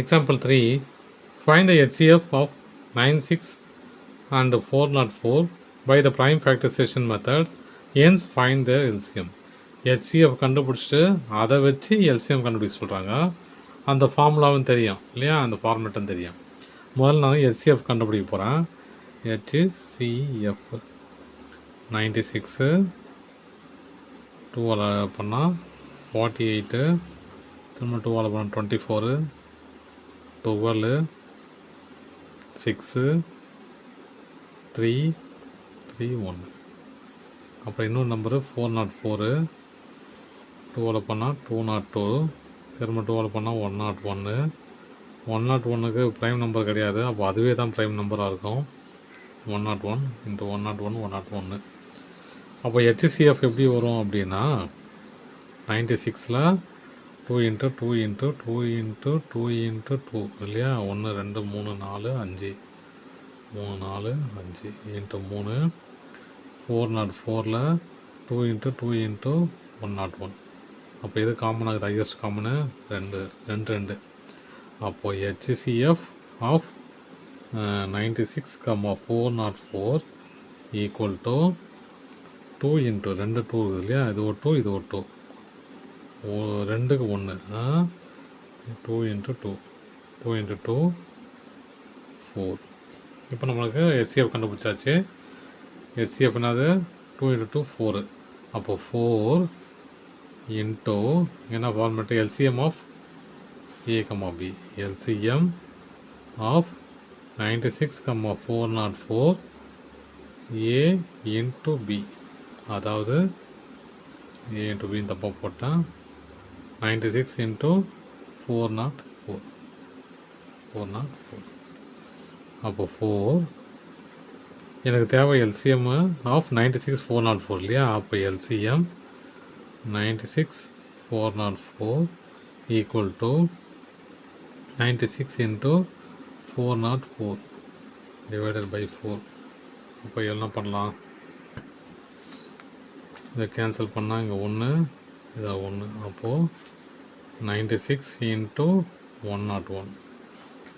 Example 3. Find the HCF of 96 and 404 by the prime factorization method. Hence find the LCM. HCF கண்டுபிடிச்சிட்டு அதை வச்சு LCM கண்டுபிடிக்க சொல்கிறாங்க. அந்த ஃபார்முலாவும் தெரியும் இல்லையா, அந்த ஃபார்மேட்டும் தெரியும். முதல்ல நான் HCF கண்டுபிடிக்க போகிறேன். HCF 96 2 பண்ணால் 48, திரும்ப 2 பண்ணால் 24, 12, 6, 3, 3, 1. அப்புறம் இன்னொரு நம்பரு 404, 2 பண்ணால் 202, திரும்ப 2 பண்ணால் 101. 101க்கு ப்ரைம் நம்பர் கிடையாது, அப்போ அதுவே தான் ப்ரைம் நம்பராக இருக்கும். 101 × 101 101. அப்போ HCF எப்படி வரும் அப்படின்னா 96ல் 2 × 2 × 2 × 2 × 2 இல்லையா, 1 2 3 4 5 3 4 5 × 3. 404ல் 2 × 2 × 101. அப்போ இது காமன் ஆகுது, ஹையஸ்ட் காமனு 2 2 2. அப்போது HCF ஆஃப் 96, 404 ஈக்குவல் டு 2 × 2 2 இல்லையா, இது ஒரு 2 இது ஒரு 2, 2க்கு 1, 2 × 2 2 × 2 4. இப்போ நம்மளுக்கு HCF கண்டுபிடிச்சாச்சு. HCF என்னது 2 × 2 4. அப்போது 4 இன்ட்டு என்ன format, LCM of A, B. LCM of 96, 404 A into B. அதாவது A இன்ட்டு B தப்பாக போட்டேன். 96 இன்ட்டு 404 404. அப்போ 4 எனக்கு தேவை LCM ஆஃப் 96 404 இல்லையா. அப்போ LCM 96 404 equal to 96 into 404 divided by 4. அப்போ என்ன பண்ணலாம், இதை கேன்சல் பண்ணால் இங்கே 1 இதை 1. அப்போது 96 இன்ட்டு 101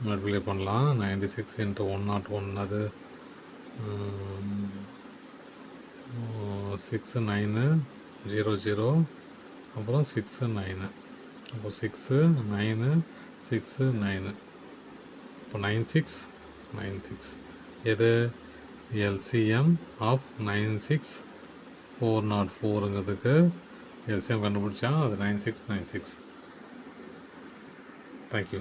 மல்டிப்ளை பண்ணலாம். 96 இன்ட்டு 101 அது 6 9 0 0, அப்புறம் 6 9. அப்போ 6 9 6 9. இப்போ 96 96. எது LCM ஆஃப் 96 404ங்கிறதுக்கு LCM கண்டுபிடிச்சா அது 96 96. தேங்க்யூ.